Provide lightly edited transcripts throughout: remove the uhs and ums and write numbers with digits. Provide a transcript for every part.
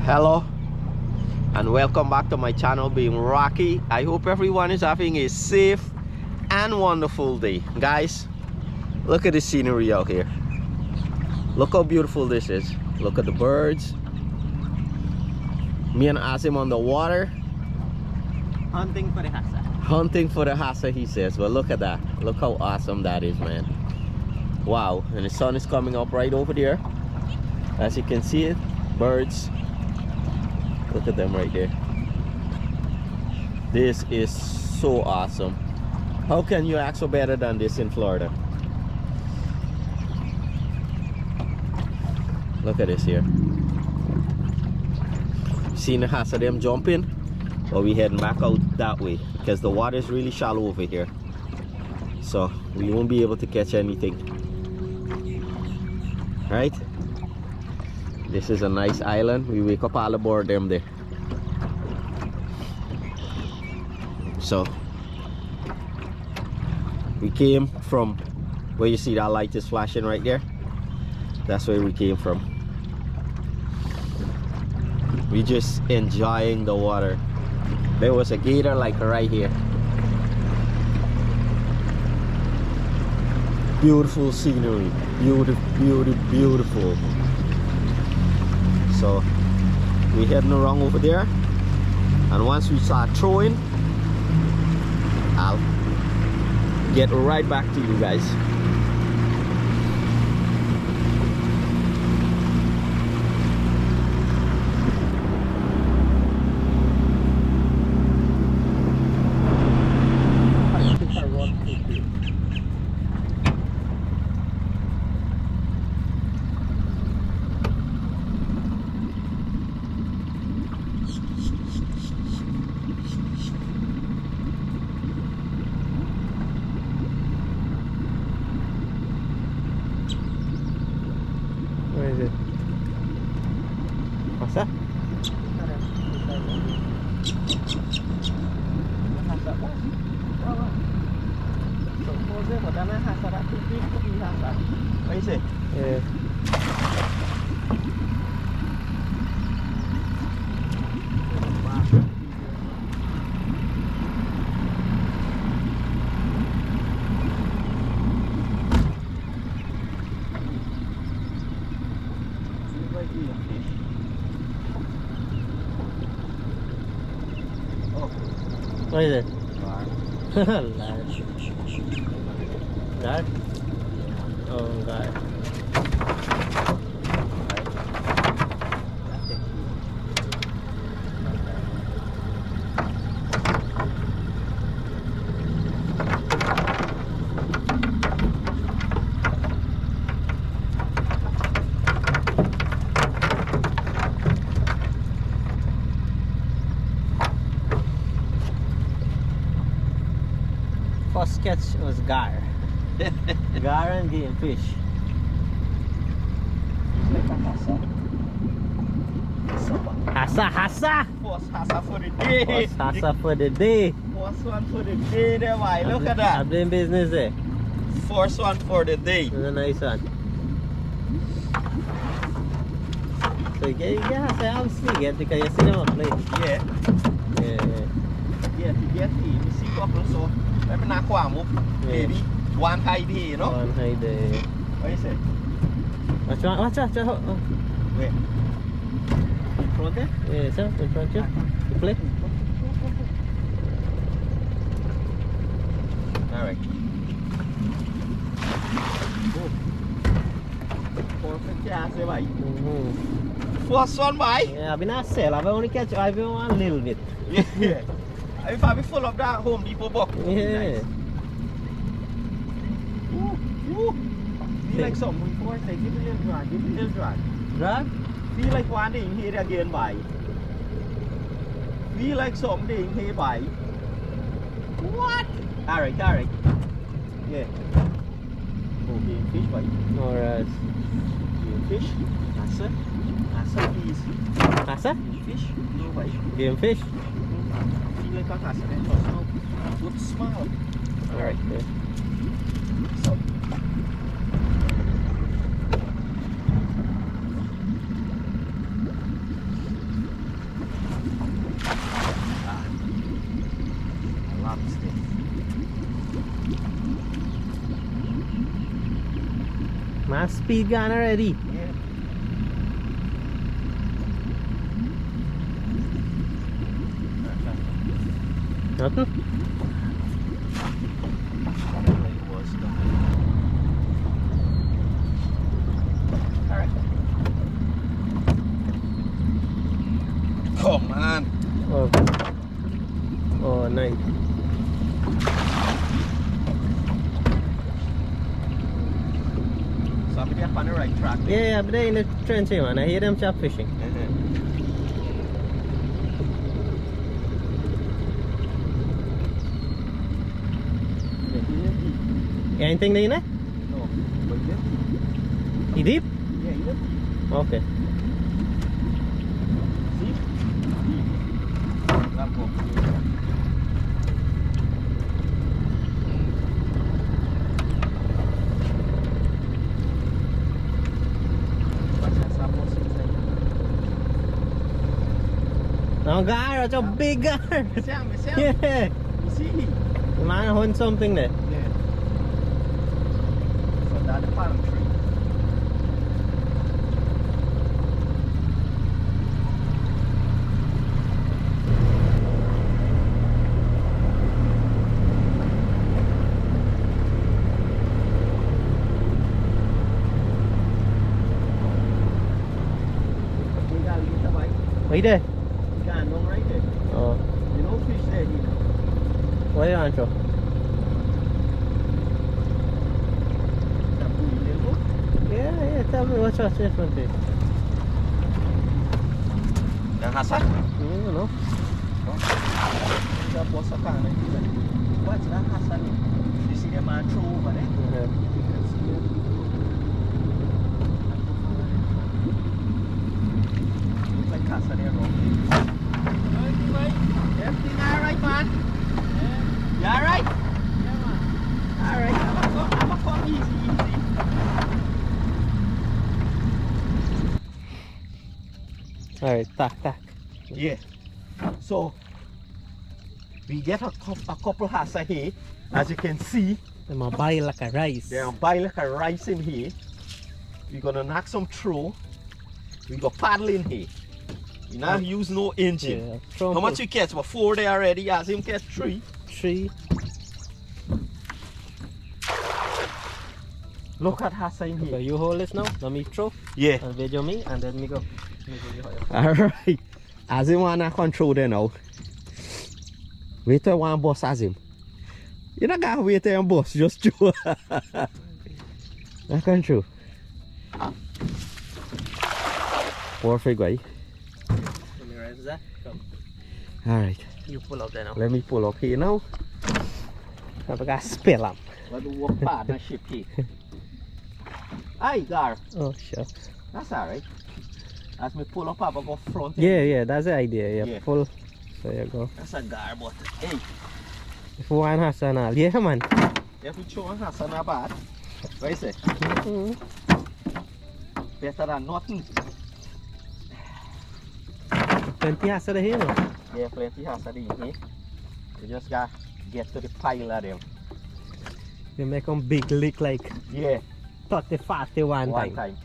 Hello and welcome back to my channel, being Rocky. I hope everyone is having a safe and wonderful day. Guys, look at the scenery out here. Look how beautiful this is. Look at the birds. Me and Azim on the water, Hunting for the Hassa. hunting for the Hassa, he says. Well, look at that. Look how awesome that is, man. Wow. And the sun is coming up right over there, as you can see it. Birds, look at them right there. This is so awesome. How can you ask for better than this in Florida? Look at this here. Seen the Hassa them jumping, but we heading back out that way because the water is really shallow over here, so we won't be able to catch anything. Right, this is a nice island. We wake up all aboard them there. So we came from where you see that light is flashing right there. That's where we came from. We just enjoying the water. There was a gator like right here. Beautiful scenery, beautiful. So we heading around over there, and once we start throwing, I'll get right back to you guys. Where is it? Hassa? What is it? Yeah. What is it? Guard? Oh, guard. First catch was gar. Gar and game fish. Hassa. First Hassa for the day. First Hassa for the day. First one for the day there, why? Look at that. I'm doing business there. First one for the day. That's a nice one. So you get Hassa obviously get because you see them on play. Yeah. Get you see couple so maybe not quite maybe one high day, you know? One high day. What is it? Watch out. Oh. Where? In front there? Yeah, sir, in front of you. You play? Alright. Perfect cast, right? First one, bye. Yeah, I've been a sell. I've only catch. I've been one little bit. Yeah. If I be full of that Home Depot box. Yeah. Nice. Ooh. Feel like something before I say, give me a little drag. Drag? Feel like one day in here again, bye. Feel like something in here, bye. What? Alright. Yeah. Oh, game fish, bye. Alright. Game fish. Hassa, please. Hassa? Game fish. No, bye. Game fish? Feel like a Hassa, then just now. Good smile. Alright. Okay. So. Man, speed gun already. Yeah. Nothing? Come on. Oh. Oh, nice. Somebody up on the right track. Yeah, but they in the trench here, man. I hear them chop fishing. Anything there in there? No, but yeah. He deep? Yeah, he deep. Okay. See? That one. No, gar, that's a big gar. Yeah. You see? The man hunt something there. Yeah. So that's the palm tree. Right there? You can't go right there. Oh. You know fish there, you know. What are you on, Joe? That buoy little. Yeah, tell me what's in front of you. Yang Hassa? No. That was a kind of what's that Hassa? You see the man throw over there? Yeah. You can see it. Looks like Hassa there, wrong. Everything alright, man? Yeah. You alright? Yeah, man. Alright, I'm a come easy. Alright, tack. Yeah. So we get a couple Hassa here, as you can see. I'm gonna buy like a rice. They're buy like a rice in here. We're gonna knock some through. We go paddle in here. We not use no engine. Yeah, How much you catch? But 4 there already. Azim catch 3. 3. Look at Hassa in So here. you hold this now, let me throw Yeah. and video me and then me go. Alright. Azim wanna control there now. Wait till one boss Azim. You don't gotta wait till one boss, just do. I control. Perfect way. Let me raise that. Come. Alright. You pull up there now. Let me pull up here now. I got spill up. Let's work partnership here. Aye, Gar. Oh sure. That's alright. As me pull up, I go front. Yeah, that's the idea. Yeah, Yeah. pull. There you go. That's a Gar, but hey, If you want Hassa and all, yeah man. if we show Hassa not bad, what you say? Better than nothing. Plenty Hassa here no? Yeah, plenty Hassa in here. You just gotta get to the pile of them. You make them big lick like Yeah, 30, 40 one time.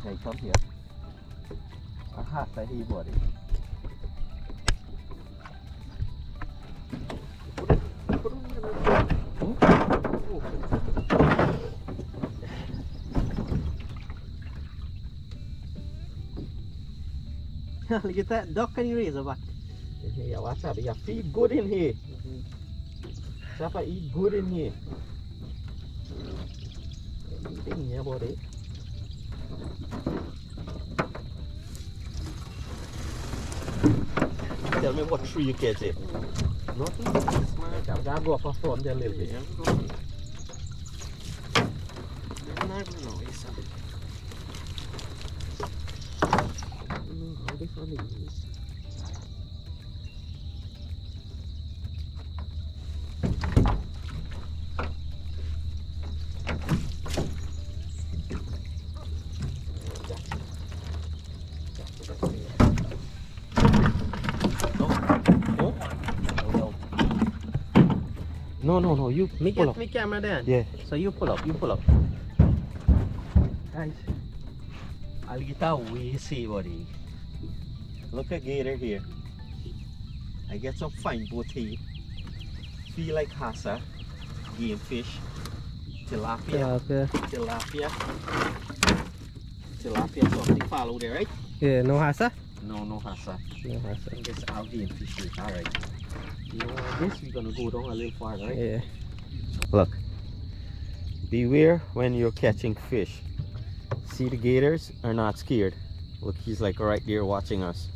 Hey, come here. A Hassa here, buddy. Look at that duck and razorback. Yeah, watch out. You feed good in here. Chapa eat good in here. Eating here, buddy. Tell me what tree you catch it. Nothing. I'm gonna go up a front there a little bit. This one is. No, No. You Me pull get up. me camera then. Yeah. So you pull up. Guys, I'll get a way see buddy. Look at gator here. I get some fine boat here. Feel like Hassa, game fish, tilapia, something follow there, right? Yeah, no Hassa? No Hassa. No Hassa. I guess our game fish is alright. You know this, we're gonna go down a little farther, right? Yeah. Look, beware when you're catching fish. See, the gators are not scared. Look, he's like right there watching us.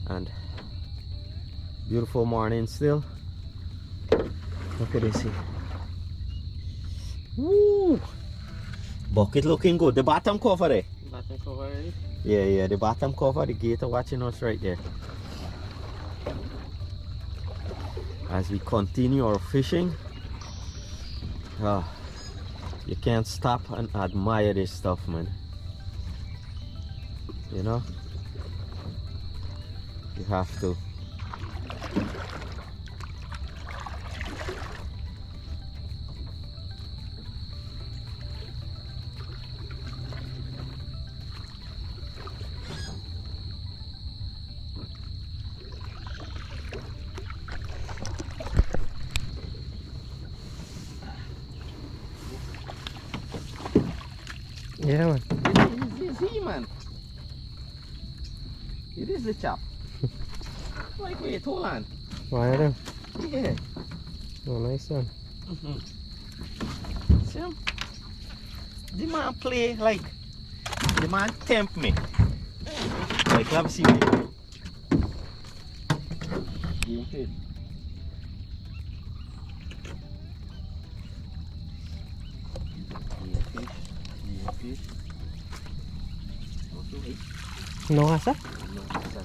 And beautiful morning still. Look at this here. Woo! Bucket looking good. The bottom cover there. Bottom cover already? Yeah, the bottom cover, the gator watching us right there. As we continue our fishing, you can't stop and admire this stuff, man. You know, you have to. Yeah, man. It is he, man. It is the chap. Like, wait, hold on. Why are them? Yeah. Oh, nice one. See him? The man play like, the man tempt me. Like, let me see me. You okay? Fish. No Hassa? No Hassa.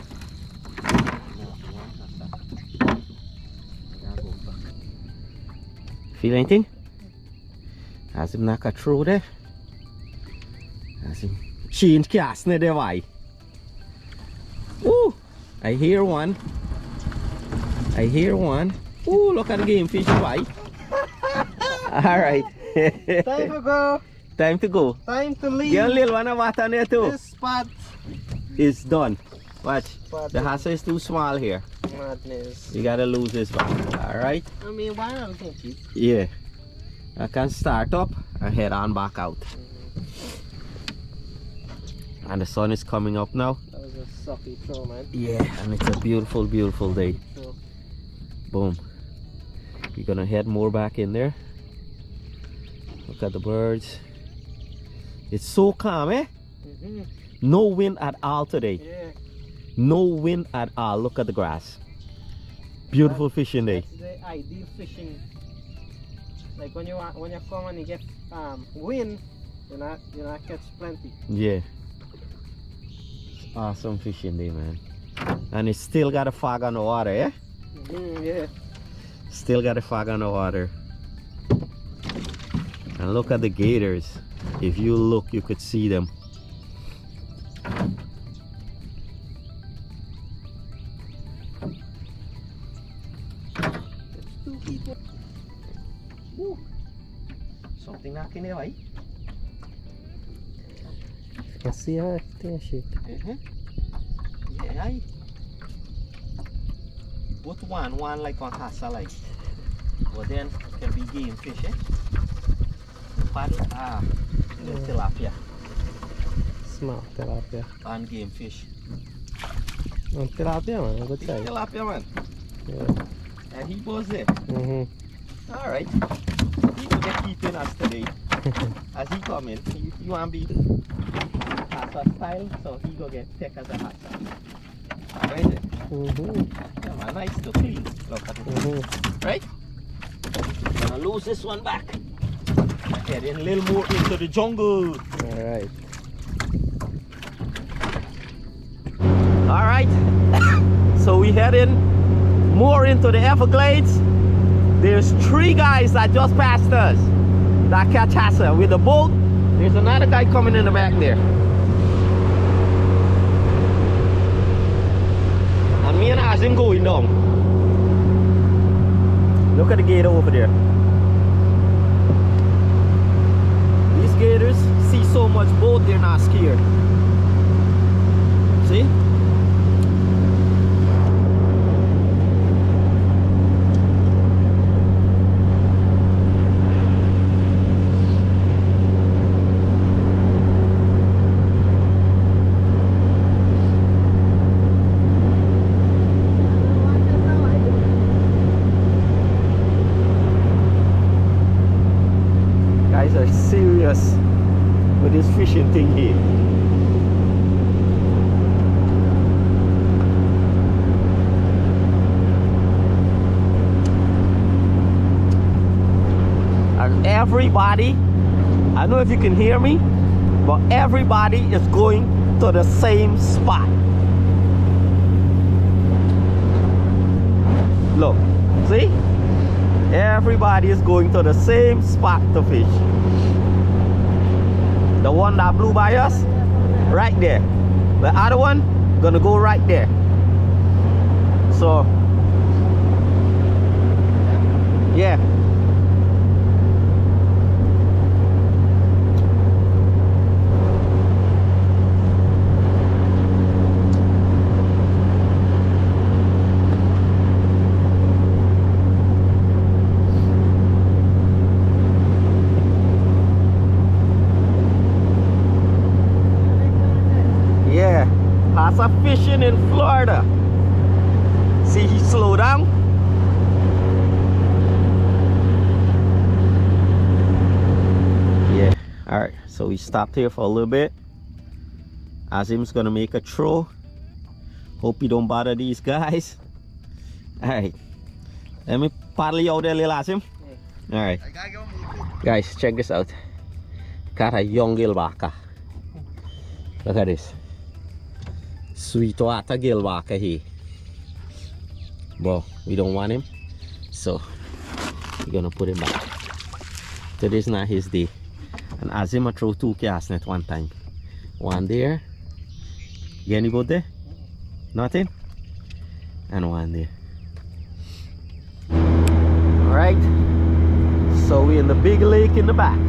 Feel anything? Azim knock a throw there. Azim change cast na there why? Ooh! I hear one. Ooh, look at the game fish why? Alright. Time to go. Time to go. Time to leave. Get a little one of water there too. This spot It's done. Watch. But The Hassa is too small here. madness. You gotta lose this back. Alright? I mean, why not think it? Yeah. I can start up and head on back out. And the sun is coming up now. That was a sucky throw, man. Yeah, and it's a beautiful, beautiful day. So, Boom. We're gonna head more back in there. Look at the birds. It's so calm, eh? No wind at all today. yeah. No wind at all. Look at the grass. Beautiful fishing day. That's the ideal fishing. Like when you come and you get wind, you not catch plenty. Yeah. Awesome fishing day, man. And it's still got a fog on the water, eh? Yeah. Still got a fog on the water. And look at the gators. If you look, you could see them. Two people. Ooh. Something knocking there, right? I see how everything is shit. Yeah, aye. Both one like on Hassa like. But then can be game fish, eh? Paddle, the tilapia. Small tilapia. And game fish. On tilapia, man. Good size. Tilapia, man. Yeah. And he was there. Alright. He will get keeping us today. As he come in, you want to be Hassa style, so he go get take as a Hassa. Alright? Yeah, man, nice to clean. Look at it. Right? Gonna lose this one back. Heading a little more into the jungle. Alright. Alright. So we heading more into the Everglades. There's 3 guys that just passed us that catch Hassa with a boat. There's another guy coming in the back there. And me and Azim going down. Look at the gator over there. These gators see so much boat, they're not scared. See? Guys are serious with this fishing thing here. And everybody, I don't know if you can hear me, but everybody is going to the same spot. Look, see? Everybody is going to the same spot to fish. The one that blew by us, right there. The other one, gonna go right there. So, yeah. Hassa fishing in Florida. See, he slowed down. Yeah, all right, so we stopped here for a little bit. Azim's gonna make a throw. Hope you don't bother these guys. All right, let me paddle you out there, little Azim. All right, guys, check this out. Got a young gilbaka. Look at this. Sweet water gilbaka here. But we don't want him, so we're gonna put him back. Today's not his day. And Azim throw 2 cast net one time. One there. You any boat there? Nothing? And one there. Alright. So we're in the big lake in the back.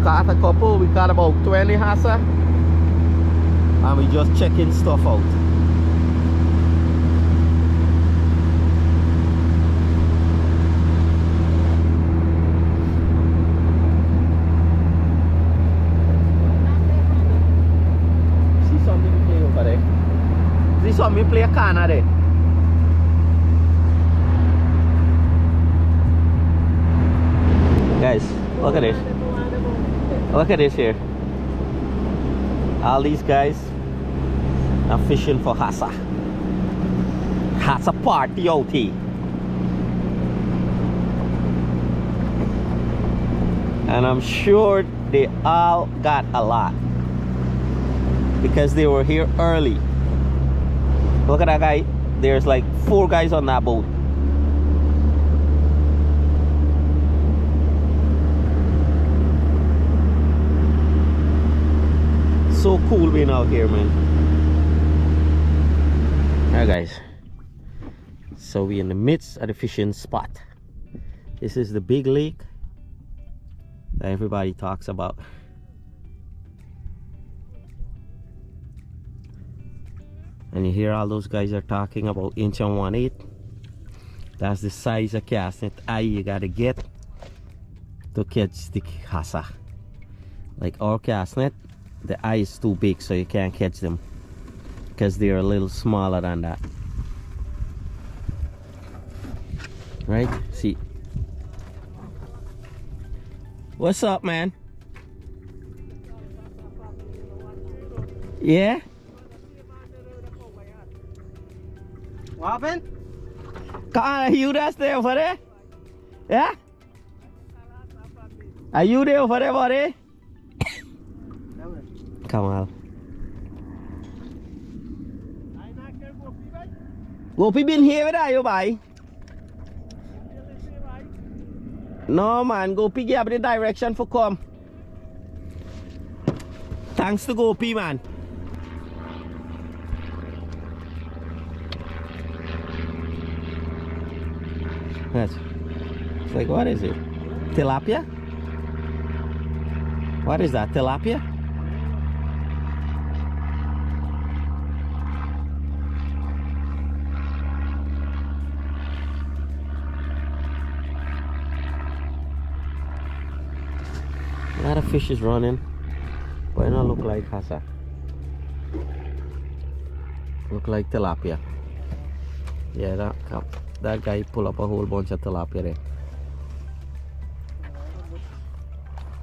Caught a couple, we caught about 20 Hassa, and we just checking stuff out. See something play over there. See something play a canna there. Guys, look at this. Look at this here. All these guys are fishing for Hassa. Hassa party out here. And I'm sure they all got a lot because they were here early. Look at that guy. There's like 4 guys on that boat. So cool being out here, man. Alright guys, so we're in the midst of the fishing spot. This is the big lake that everybody talks about. And you hear all those guys are talking about 1 1/8. That's the size of cast net eye you gotta get to catch the Hassa. Like our cast net, the eye is too big, so you can't catch them because they're a little smaller than that. Right? See. What's up, man? Yeah? What happened? Are you that's there over there? Yeah? Are you there over there, buddy? Come on. Gopi been here with you, bye. No man, Gopi give the direction for come. Thanks to Gopi, man. It's like, what is it? Tilapia? What is that? Tilapia? A lot of fish is running, but it don't look like Hassa. Look like tilapia. Yeah, that guy pull up a whole bunch of tilapia there.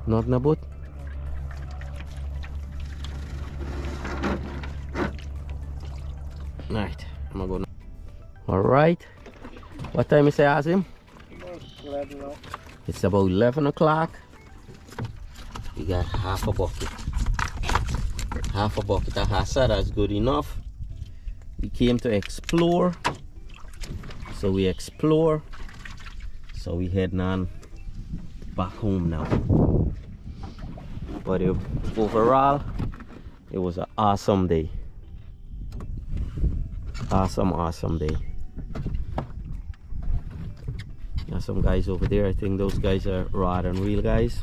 Not in a boat? Right, I'm gonna go now. Alright. What time is it, Azim? 11 now. It's about 11 o'clock. We got half a bucket. Half a bucket of Hassa, that's good enough. We came to explore. So we explore. So we heading on back home now. But overall, it was an awesome day. Awesome day. There's some guys over there. I think those guys are rod and reel guys.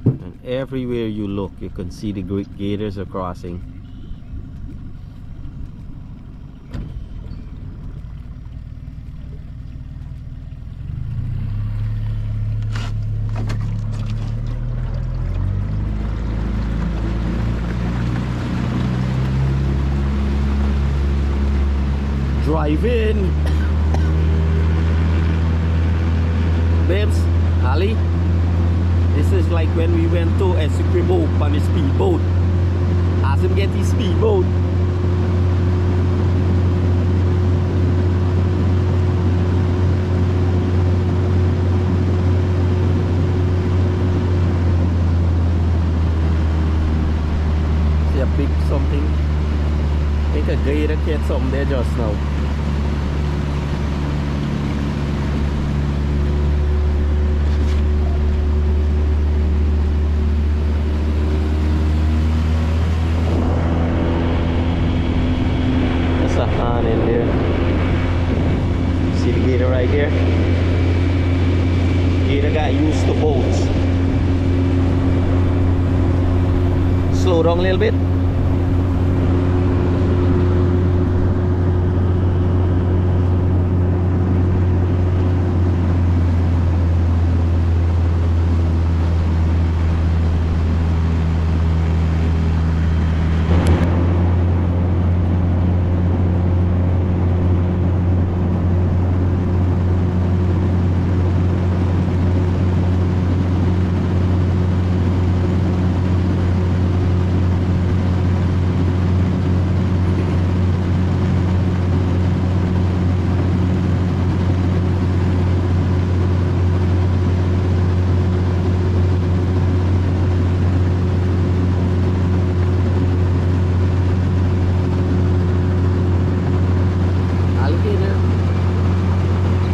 And everywhere you look, you can see the great gators are crossing. Drive in. Babes, Ali, this is like when we went to Essequibo on a speedboat. Azim get his speedboat. See a big something. I think a gator caught something there just now. There's a hand in there. See the gator right here? Gator got used to boats. Slow down a little bit.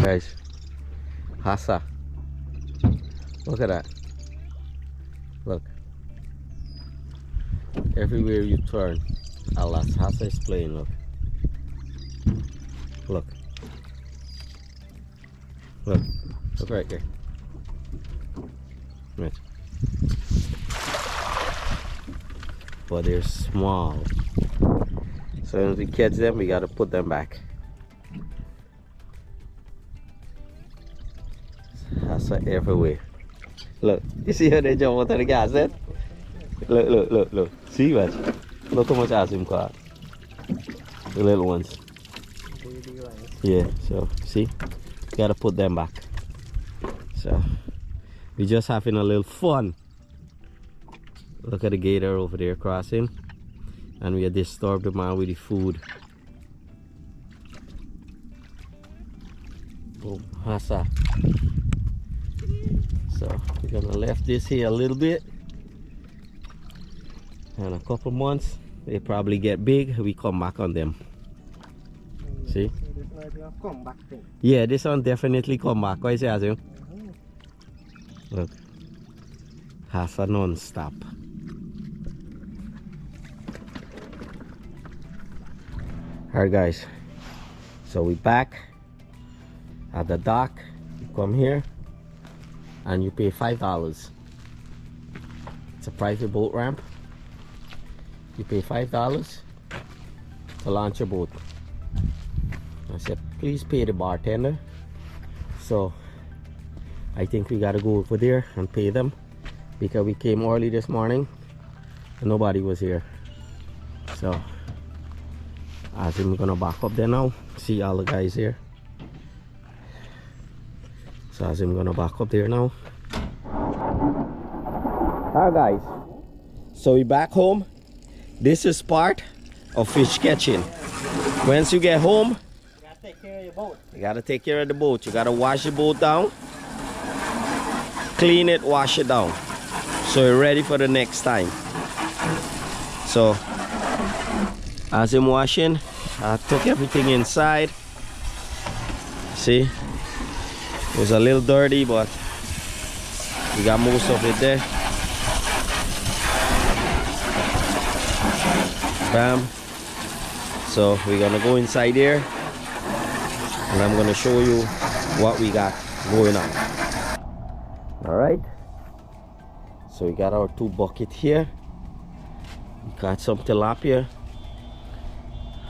Guys, Hassa, look at that. Look, everywhere you turn, alas, Hassa is playing. Look, look, look, look right there. Right. But they're small, so when we catch them, we gotta put them back. Hassa everywhere. Look, you see how they jump onto the gas then? Look. See what? Look how much Azim caught. The little ones. Yeah, so see? Gotta put them back. So we're just having a little fun. Look at the gator over there crossing. And we disturbed the man with the food. Boom, Hassa. So we're gonna left this here a little bit. And a couple months, they probably get big, we come back on them. See? Come back thing. Yeah, this one definitely come back. What you say, Azim? Look. Hassa non-stop. Alright guys, so we back at the dock. You come here and you pay $5. It's a private boat ramp. You pay $5 to launch your boat. I said please pay the bartender, so I think we gotta go over there and pay them because we came early this morning and nobody was here. So Azim gonna back up there now. See all the guys here. So Azim gonna back up there now. Alright guys, so we back home. This is part of fish catching. Once you get home, You gotta take care of your boat. you gotta take care of the boat. You gotta wash the boat down, clean it, wash it down, so you're ready for the next time. So as I'm washing, I took everything inside. See, it was a little dirty, but we got most of it there. Bam. So we're gonna go inside here and I'm gonna show you what we got going on. All right, so we got our 2 buckets here. We got some tilapia.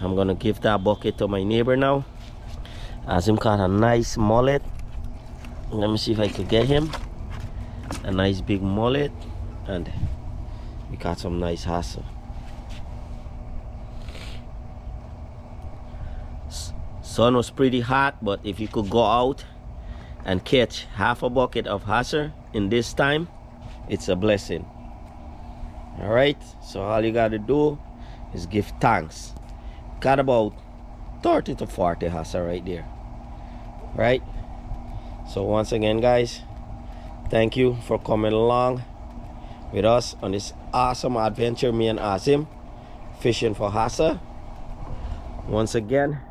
I'm gonna give that bucket to my neighbor now. Azim caught a nice mullet. Let me see if I could get him a nice big mullet, and we got some nice hassa. Sun was pretty hot, but if you could go out and catch half a bucket of hassa in this time, it's a blessing. All right, so all you gotta do is give thanks. Got about 30 to 40 hassa right there, right? So once again guys, thank you for coming along with us on this awesome adventure, me and Azim fishing for hassa. Once again,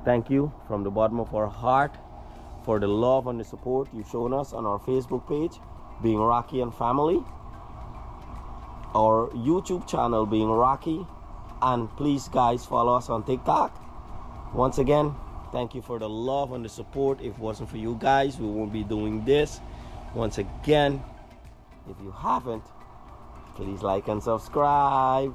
thank you from the bottom of our heart for the love and the support you've shown us on our Facebook page, Being Rocky and Family, our YouTube channel, Being Rocky, and please guys follow us on TikTok. Once again, thank you for the love and the support. If it wasn't for you guys, we won't be doing this. Once again, if you haven't, please like and subscribe.